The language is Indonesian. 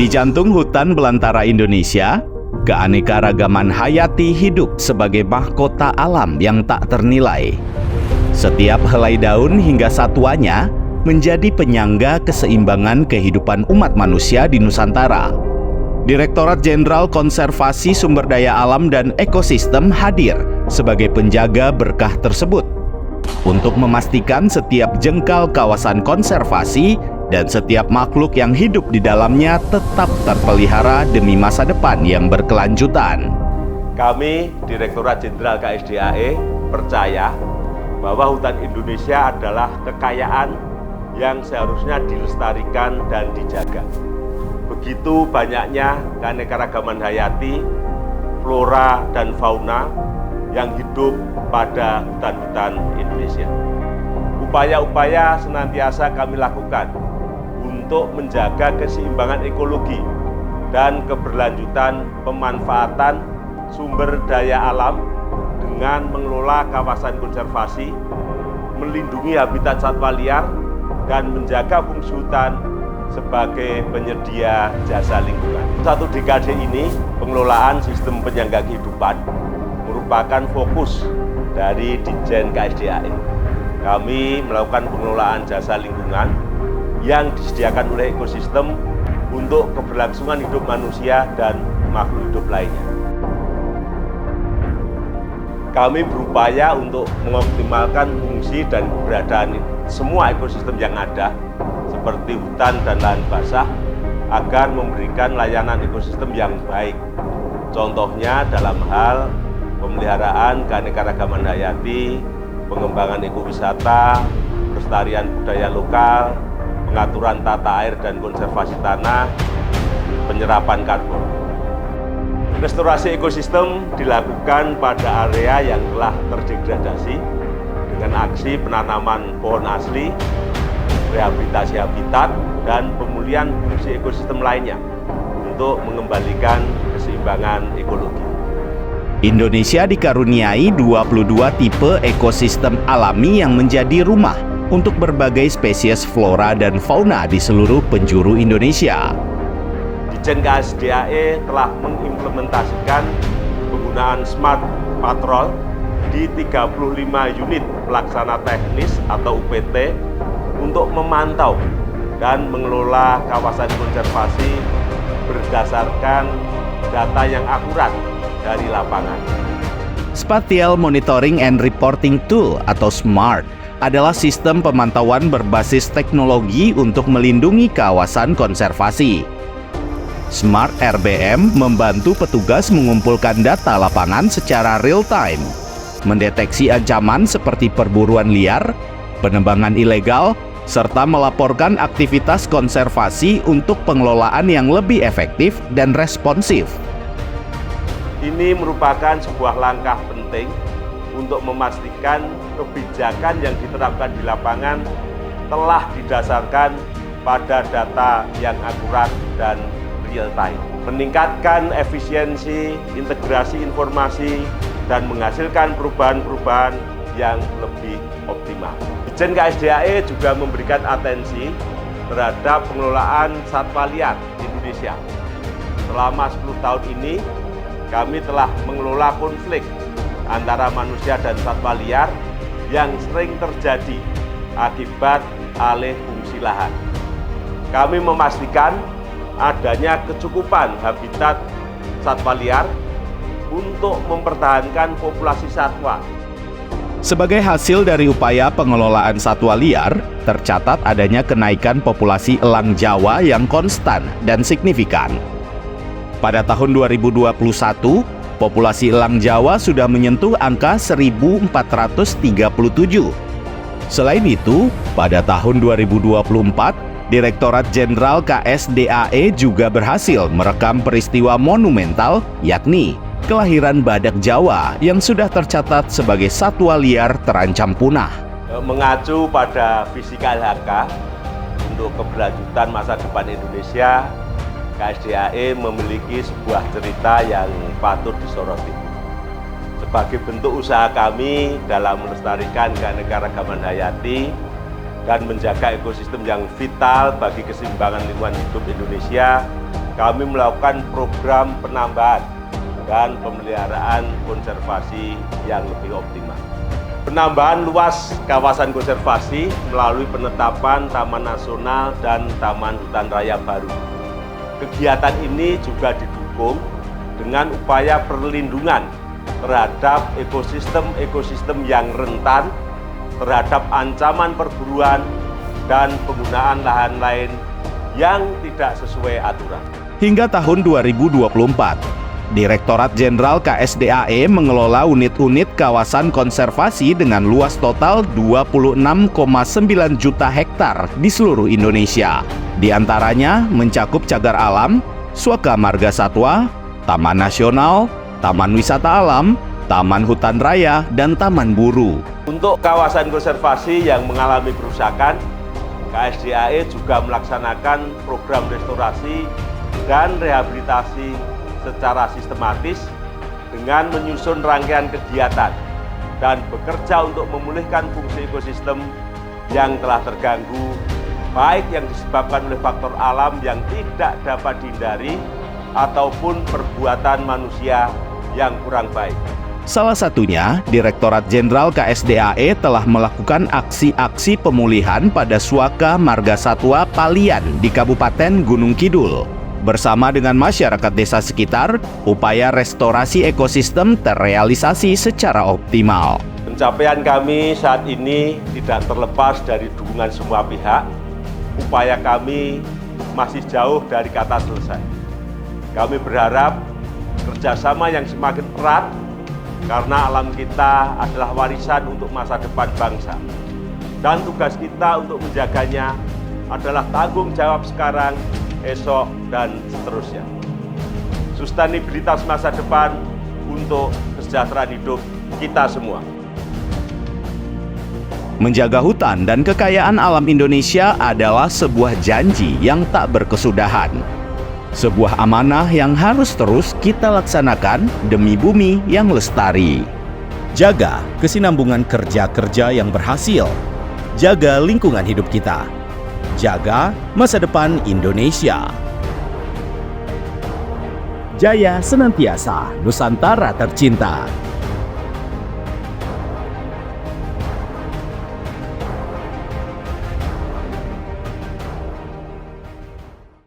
Di jantung hutan belantara Indonesia, keanekaragaman hayati hidup sebagai mahkota alam yang tak ternilai. Setiap helai daun hingga satuannya menjadi penyangga keseimbangan kehidupan umat manusia di Nusantara. Direktorat Jenderal Konservasi Sumber Daya Alam dan Ekosistem hadir sebagai penjaga berkah tersebut untuk memastikan setiap jengkal kawasan konservasi dan setiap makhluk yang hidup di dalamnya tetap terpelihara demi masa depan yang berkelanjutan. Kami, Direktorat Jenderal KSDAE, percaya bahwa hutan Indonesia adalah kekayaan yang seharusnya dilestarikan dan dijaga. Begitu banyaknya keanekaragaman hayati, flora dan fauna yang hidup pada hutan-hutan Indonesia. Upaya-upaya senantiasa kami lakukan untuk menjaga keseimbangan ekologi dan keberlanjutan pemanfaatan sumber daya alam dengan mengelola kawasan konservasi, melindungi habitat satwa liar, dan menjaga fungsi hutan sebagai penyedia jasa lingkungan. Satu dekade ini, pengelolaan sistem penyangga kehidupan merupakan fokus dari Ditjen KSDAE. Kami melakukan pengelolaan jasa lingkungan yang disediakan oleh ekosistem untuk keberlangsungan hidup manusia dan makhluk hidup lainnya. Kami berupaya untuk mengoptimalkan fungsi dan keberadaan semua ekosistem yang ada, seperti hutan dan lahan basah, agar memberikan layanan ekosistem yang baik. Contohnya dalam hal pemeliharaan keanekaragaman hayati, pengembangan ekowisata, pelestarian budaya lokal, pengaturan tata air dan konservasi tanah, penyerapan karbon. Restorasi ekosistem dilakukan pada area yang telah terdegradasi dengan aksi penanaman pohon asli, rehabilitasi habitat, dan pemulihan fungsi ekosistem lainnya untuk mengembalikan keseimbangan ekologi. Indonesia dikaruniai 22 tipe ekosistem alami yang menjadi rumah untuk berbagai spesies flora dan fauna di seluruh penjuru Indonesia. Ditjen KSDAE telah mengimplementasikan penggunaan Smart Patrol di 35 unit pelaksana teknis atau UPT untuk memantau dan mengelola kawasan konservasi berdasarkan data yang akurat dari lapangan. Spatial Monitoring and Reporting Tool atau SMART adalah sistem pemantauan berbasis teknologi untuk melindungi kawasan konservasi. Smart RBM membantu petugas mengumpulkan data lapangan secara real-time, mendeteksi ancaman seperti perburuan liar, penebangan ilegal, serta melaporkan aktivitas konservasi untuk pengelolaan yang lebih efektif dan responsif. Ini merupakan sebuah langkah penting untuk memastikan kebijakan yang diterapkan di lapangan telah didasarkan pada data yang akurat dan real time, meningkatkan efisiensi, integrasi informasi, dan menghasilkan perubahan-perubahan yang lebih optimal. Ditjen KSDAE juga memberikan atensi terhadap pengelolaan satwa liar di Indonesia. Selama 10 tahun ini, kami telah mengelola konflik antara manusia dan satwa liar yang sering terjadi akibat alih fungsi lahan. Kami memastikan adanya kecukupan habitat satwa liar untuk mempertahankan populasi satwa. Sebagai hasil dari upaya pengelolaan satwa liar, tercatat adanya kenaikan populasi elang Jawa yang konstan dan signifikan. Pada tahun 2021, populasi elang Jawa sudah menyentuh angka 1.437. Selain itu, pada tahun 2024, Direktorat Jenderal KSDAE juga berhasil merekam peristiwa monumental, yakni kelahiran badak Jawa yang sudah tercatat sebagai satwa liar terancam punah. Mengacu pada visi KLHK untuk keberlanjutan masa depan Indonesia, KSDAE memiliki sebuah cerita yang patut disoroti. Sebagai bentuk usaha kami dalam melestarikan keanekaragaman hayati dan menjaga ekosistem yang vital bagi keseimbangan lingkungan hidup Indonesia, kami melakukan program penambahan dan pemeliharaan konservasi yang lebih optimal. Penambahan luas kawasan konservasi melalui penetapan Taman Nasional dan Taman Hutan Raya baru. Kegiatan ini juga didukung dengan upaya perlindungan terhadap ekosistem yang rentan terhadap ancaman perburuan dan penggunaan lahan lain yang tidak sesuai aturan. Hingga tahun 2024, Direktorat Jenderal KSDAE mengelola unit-unit kawasan konservasi dengan luas total 26,9 juta hektar di seluruh Indonesia. Di antaranya mencakup cagar alam, Suaka Marga Satwa, Taman Nasional, Taman Wisata Alam, Taman Hutan Raya, dan Taman Buru. Untuk kawasan konservasi yang mengalami kerusakan, KSDAE juga melaksanakan program restorasi dan rehabilitasi secara sistematis dengan menyusun rangkaian kegiatan dan bekerja untuk memulihkan fungsi ekosistem yang telah terganggu, baik yang disebabkan oleh faktor alam yang tidak dapat dihindari ataupun perbuatan manusia yang kurang baik. Salah satunya, Direktorat Jenderal KSDAE telah melakukan aksi-aksi pemulihan pada Suaka Marga Satwa Palian di Kabupaten Gunung Kidul. Bersama dengan masyarakat desa sekitar, upaya restorasi ekosistem terrealisasi secara optimal. Pencapaian kami saat ini tidak terlepas dari dukungan semua pihak. Upaya kami masih jauh dari kata selesai. Kami berharap kerjasama yang semakin erat karena alam kita adalah warisan untuk masa depan bangsa. Dan tugas kita untuk menjaganya adalah tanggung jawab sekarang, esok, dan seterusnya. Sustainabilitas masa depan untuk kesejahteraan hidup kita semua. Menjaga hutan dan kekayaan alam Indonesia adalah sebuah janji yang tak berkesudahan. Sebuah amanah yang harus terus kita laksanakan demi bumi yang lestari. Jaga kesinambungan kerja-kerja yang berhasil. Jaga lingkungan hidup kita. Jaga masa depan Indonesia. Jaya senantiasa, Nusantara tercinta.